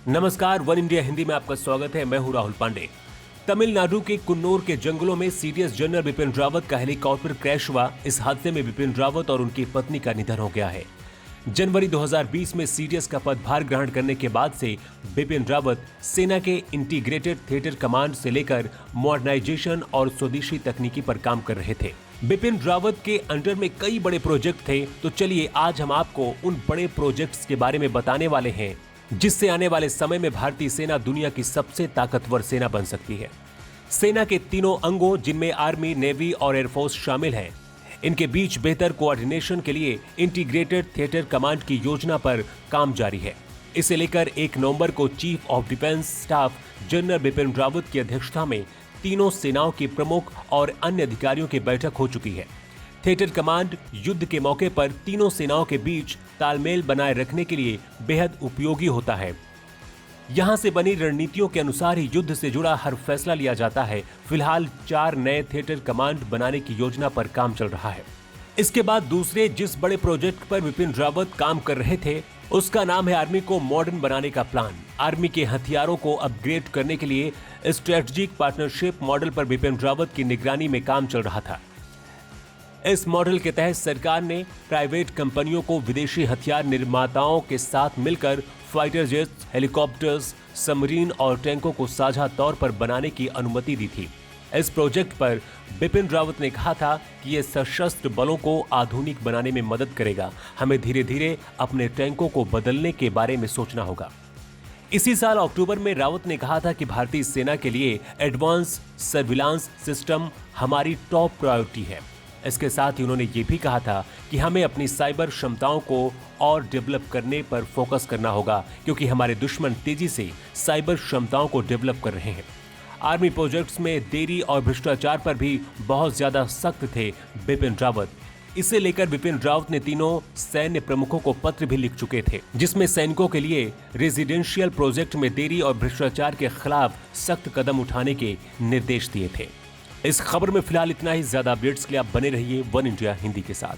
नमस्कार, one India Hindi में आपका स्वागत है। मैं हूं राहुल पांडे। तमिलनाडु के कुन्नूर के जंगलों में सीडीएस जनरल बिपिन रावत का हेलीकॉप्टर क्रैश हुआ। इस हादसे में बिपिन रावत और उनकी पत्नी का निधन हो गया है। जनवरी 2020 में सीडीएस का पदभार ग्रहण करने के बाद से बिपिन रावत सेना के इंटीग्रेटेड थिएटर कमांड से लेकर मॉडर्नाइजेशन और स्वदेशी तकनीकी पर काम कर रहे थे। बिपिन रावत के अंडर में कई बड़े प्रोजेक्ट थे, तो चलिए आज हम आपको उन बड़े प्रोजेक्ट्स के बारे में बताने वाले हैं जिससे आने वाले समय में भारतीय सेना दुनिया की सबसे ताकतवर सेना बन सकती है। सेना के तीनों अंगों, जिनमें आर्मी, नेवी और एयरफोर्स शामिल हैं, इनके बीच बेहतर कोऑर्डिनेशन के लिए इंटीग्रेटेड थिएटर कमांड की योजना पर काम जारी है। इसे लेकर 1 नवंबर को chief of defence staff general Bipin Rawat की अध्यक्षता में तीनों सेनाओं के प्रमुख और अन्य अधिकारियों की बैठक हो चुकी है। थिएटर कमांड युद्ध के मौके पर तीनों सेनाओं के बीच तालमेल बनाए रखने के लिए बेहद उपयोगी होता है। यहां से बनी रणनीतियों के अनुसार ही युद्ध से जुड़ा हर फैसला लिया जाता है। फिलहाल 4 नए थिएटर कमांड बनाने की योजना पर काम चल रहा है। इसके बाद दूसरे जिस बड़े प्रोजेक्ट पर बिपिन रावत काम कर रहे थे, उसका नाम है आर्मी को मॉडर्न बनाने का प्लान। आर्मी के हथियारों को अपग्रेड करने के लिए स्ट्रेटेजिक पार्टनरशिप मॉडल पर बिपिन रावत की निगरानी में काम चल रहा था। इस मॉडल के तहत सरकार ने प्राइवेट कंपनियों को विदेशी हथियार निर्माताओं के साथ मिलकर फाइटर जेट्स, हेलीकॉप्टर्स, सबमरीन और टैंकों को साझा तौर पर बनाने की अनुमति दी थी। इस प्रोजेक्ट पर बिपिन रावत ने कहा था कि यह सशस्त्र बलों को आधुनिक बनाने में मदद करेगा। हमें धीरे धीरे अपने टैंकों को बदलने के बारे में सोचना होगा। इसी साल अक्टूबर में रावत ने कहा था कि भारतीय सेना के लिए एडवांस सर्विलांस सिस्टम हमारी टॉप प्रायोरिटी है। इसके साथ ही उन्होंने ये भी कहा था कि हमें अपनी साइबर क्षमताओं को और डेवलप करने पर फोकस करना होगा, क्योंकि हमारे दुश्मन तेजी से साइबर क्षमताओं को डेवलप कर रहे हैं। आर्मी प्रोजेक्ट्स में देरी और भ्रष्टाचार पर भी बहुत ज्यादा सख्त थे बिपिन रावत। इसे लेकर बिपिन रावत ने तीनों सैन्य प्रमुखों को पत्र भी लिख चुके थे, जिसमें सैनिकों के लिए रेजिडेंशियल प्रोजेक्ट में देरी और भ्रष्टाचार के खिलाफ सख्त कदम उठाने के निर्देश दिए थे। इस खबर में फिलहाल इतना ही। ज्यादा अपडेट्स के लिए आप बने रहिए वन इंडिया हिंदी के साथ।